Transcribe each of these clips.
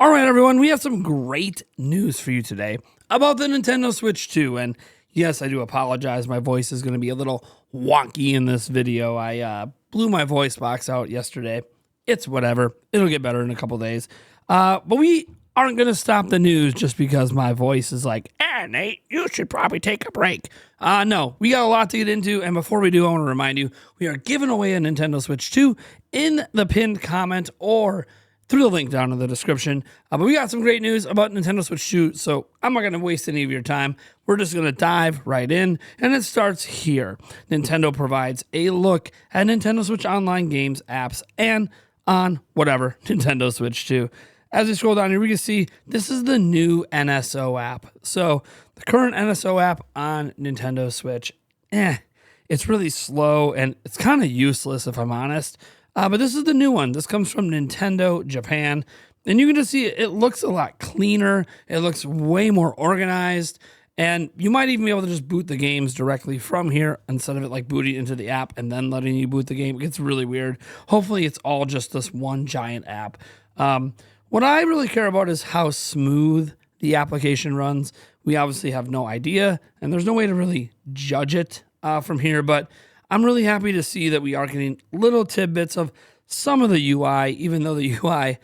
All right, everyone, we have some great news for you today about the Nintendo Switch 2. And yes, I do apologize. My voice is going to be a little wonky in this video. I blew my voice box out yesterday. It's whatever. It'll get better in a couple days. But we aren't going to stop the news just because my voice is like, Nate, you should probably take a break. No, we got a lot to get into. And before we do, I want to remind you, we are giving away a Nintendo Switch 2 in the pinned comment or through the link down in the description. But we got some great news about Nintendo Switch 2, so I'm not going to waste any of your time. We're just going to dive right in, and it starts here. Nintendo provides a look at Nintendo Switch Online games, apps, and on whatever, Nintendo Switch 2. As we scroll down here, we can see this is the new NSO app. So the current NSO app on Nintendo Switch, it's really slow, and it's kind of useless if I'm honest. But this is the new one. This comes from Nintendo Japan. And you can just see it looks a lot cleaner. It looks way more organized. And you might even be able to just boot the games directly from here instead of it like booting into the app and then letting you boot the game. It gets really weird. Hopefully it's all just this one giant app. What I really care about is how smooth the application runs. We obviously have no idea, and there's no way to really judge it from here, but I'm really happy to see that we are getting little tidbits of some of the UI, even though the UI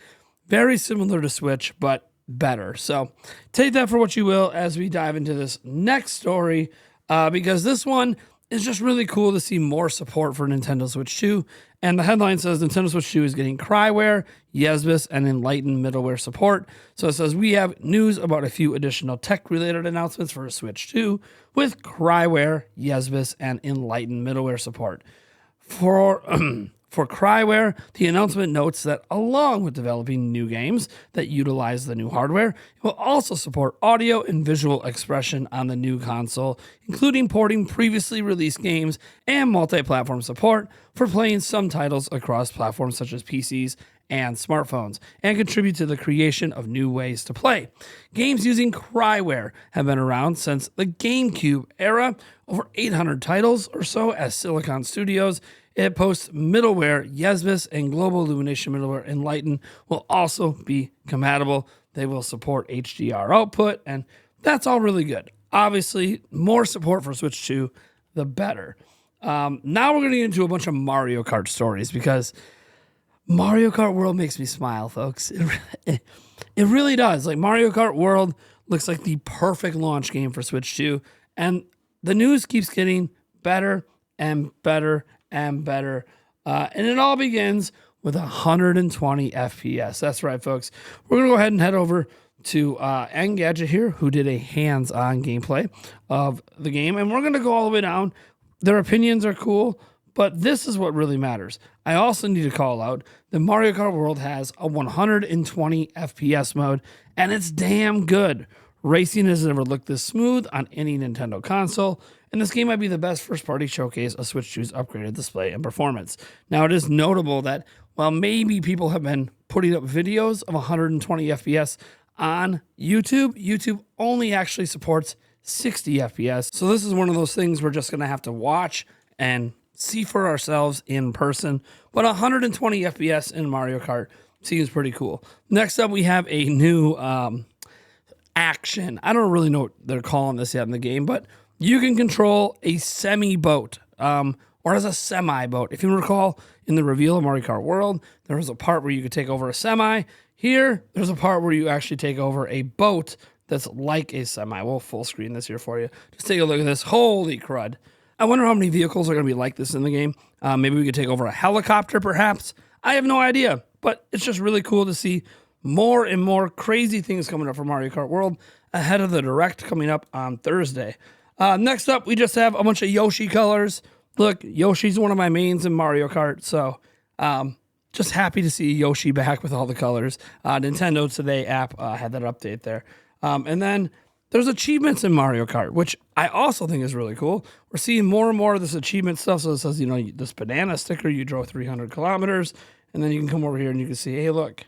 very similar to Switch, but better. So take that for what you will as we dive into this next story, because this one is just really cool to see more support for Nintendo Switch 2. And the headline says Nintendo Switch 2 is getting Cryware, Yesbis, and Enlightened middleware support. So it says we have news about a few additional tech-related announcements for Switch 2 with Cryware, Yesbis, and Enlightened middleware support. For Cryware, the announcement notes that along with developing new games that utilize the new hardware, it will also support audio and visual expression on the new console, including porting previously released games and multi-platform support for playing some titles across platforms such as PCs and smartphones, and contribute to the creation of new ways to play. Games using Cryware have been around since the GameCube era, over 800 titles or so as Silicon Studios. It posts middleware, Yesbis, and Global Illumination middleware Enlighten will also be compatible. They will support HDR output, and that's all really good. Obviously, more support for Switch 2, the better. Now we're going to get into a bunch of Mario Kart stories because Mario Kart World makes me smile, folks. It really does. Like, Mario Kart World looks like the perfect launch game for Switch 2, and the news keeps getting better and better and better. And it all begins with 120 FPS. That's right, folks. We're going to go ahead and head over to Engadget here, who did a hands-on gameplay of the game. And we're going to go all the way down. Their opinions are cool, but this is what really matters. I also need to call out that Mario Kart World has a 120 FPS mode, and it's damn good. Racing has never looked this smooth on any Nintendo console, and this game might be the best first-party showcase of Switch 2's upgraded display and performance. Now, it is notable that while maybe people have been putting up videos of 120 FPS on YouTube, YouTube only actually supports 60 FPS. So this is one of those things we're just going to have to watch and see for ourselves in person. But 120 FPS in Mario Kart seems pretty cool. Next up, we have a new action. I don't really know what they're calling this yet in the game, but you can control a semi-boat, or as a semi-boat. If you recall, in the reveal of Mario Kart World, there was a part where you could take over a semi. Here, there's a part where you actually take over a boat that's like a semi. We'll full screen this here for you. Just take a look at this. Holy crud. I wonder how many vehicles are going to be like this in the game. Maybe we could take over a helicopter, perhaps. I have no idea, but it's just really cool to see more and more crazy things coming up for Mario Kart World ahead of the Direct coming up on Thursday. Next up, we just have a bunch of Yoshi colors. Look, Yoshi's one of my mains in Mario Kart, so just happy to see Yoshi back with all the colors. Nintendo Today app had that update there. And then there's achievements in Mario Kart, which I also think is really cool. We're seeing more and more of this achievement stuff. So it says, this banana sticker, you drove 300 kilometers, and then you can come over here and you can see, hey, look,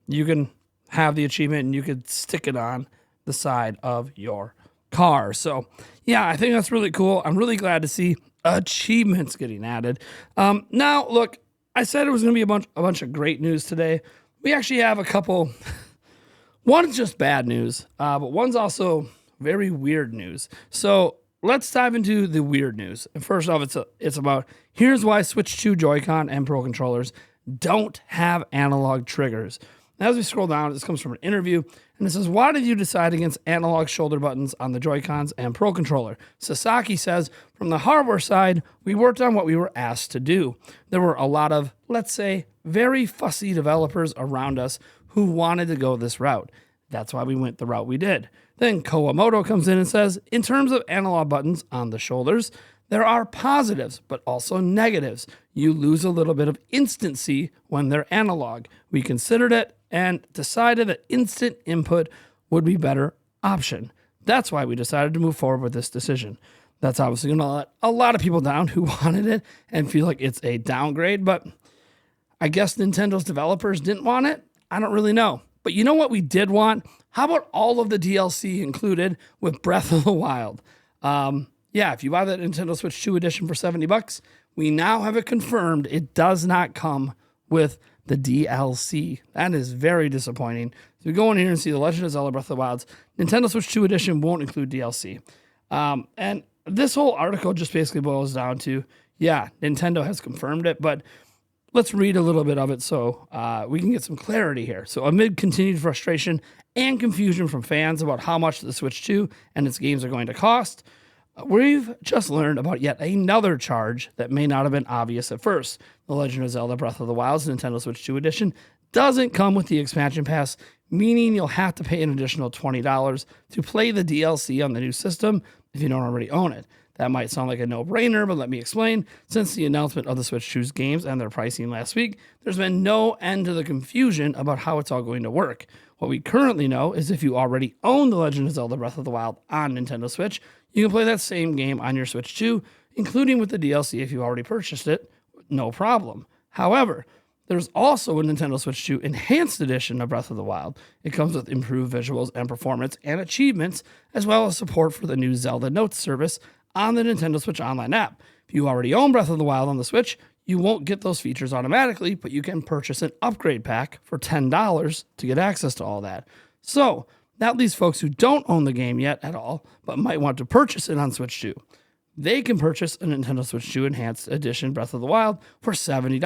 you can have the achievement and you could stick it on the side of your car. So yeah, I think that's really cool. I'm really glad to see achievements getting added. Now, look, I said it was going to be a bunch of great news today. We actually have a couple One's just bad news, but one's also very weird news. So let's dive into the weird news. And first off, it's about here's why Switch 2 Joy-Con and Pro controllers don't have analog triggers. As we scroll down, this comes from an interview, and it says, why did you decide against analog shoulder buttons on the Joy-Cons and Pro controller? Sasaki says, from the hardware side, we worked on what we were asked to do. There were a lot of, let's say, very fussy developers around us who wanted to go this route. That's why we went the route we did. Then Kawamoto comes in and says, in terms of analog buttons on the shoulders, there are positives, but also negatives. You lose a little bit of instancy when they're analog. We considered it and decided that instant input would be a better option. That's why we decided to move forward with this decision. That's obviously going to let a lot of people down who wanted it and feel like it's a downgrade, but I guess Nintendo's developers didn't want it. I don't really know. But you know what we did want? How about all of the DLC included with Breath of the Wild? Yeah, if you buy that Nintendo Switch 2 edition for $70, we now have it confirmed it does not come with the DLC. That is very disappointing. So we go in here and see The Legend of Zelda Breath of the Wild's Nintendo Switch 2 edition won't include DLC. And this whole article just basically boils down to, yeah, Nintendo has confirmed it, but let's read a little bit of it so we can get some clarity here. So amid continued frustration and confusion from fans about how much the Switch 2 and its games are going to cost, we've just learned about yet another charge that may not have been obvious at first. The Legend of Zelda Breath of the Wild's Nintendo Switch 2 edition doesn't come with the expansion pass, meaning you'll have to pay an additional $20 to play the DLC on the new system if you don't already own it. That might sound like a no-brainer, but let me explain. Since the announcement of the Switch 2's games and their pricing last week, there's been no end to the confusion about how it's all going to work. What we currently know is if you already own The Legend of Zelda Breath of the Wild on Nintendo Switch, you can play that same game on your Switch 2, including with the DLC if you already purchased it, no problem. However, there's also a Nintendo Switch 2 Enhanced Edition of Breath of the Wild. It comes with improved visuals and performance and achievements, as well as support for the new Zelda Notes service on the Nintendo Switch Online app. If you already own Breath of the Wild on the Switch, you won't get those features automatically, but you can purchase an upgrade pack for $10 to get access to all that. So that leaves folks who don't own the game yet at all, but might want to purchase it on Switch 2. They can purchase a Nintendo Switch 2 Enhanced Edition Breath of the Wild for $70,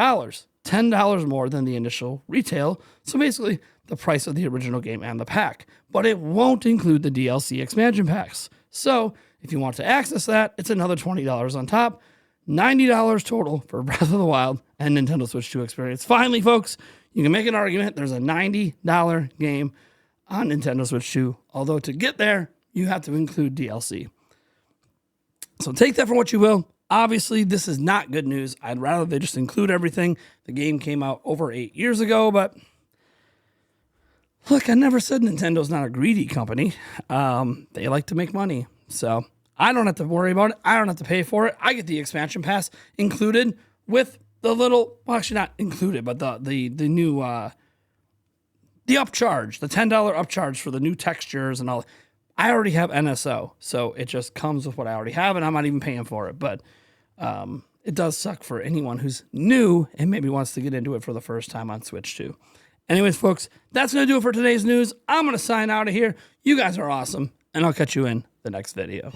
$10 more than the initial retail, so basically the price of the original game and the pack. But it won't include the DLC expansion packs. So if you want to access that, it's another $20 on top, $90 total for Breath of the Wild and Nintendo Switch 2 experience. Finally, folks, you can make an argument there's a $90 game on Nintendo Switch 2, although to get there, you have to include DLC. So take that for what you will. Obviously, this is not good news. I'd rather they just include everything. The game came out over 8 years ago, but look, I never said Nintendo's not a greedy company. They like to make money, so I don't have to worry about it. I don't have to pay for it. I get the expansion pass included with the little, well, actually not included, but the new the upcharge, the $10 upcharge for the new textures and all. I already have NSO, so it just comes with what I already have, and I'm not even paying for it. But it does suck for anyone who's new and maybe wants to get into it for the first time on Switch 2. Anyways, folks, that's going to do it for today's news. I'm going to sign out of here. You guys are awesome, and I'll catch you in the next video.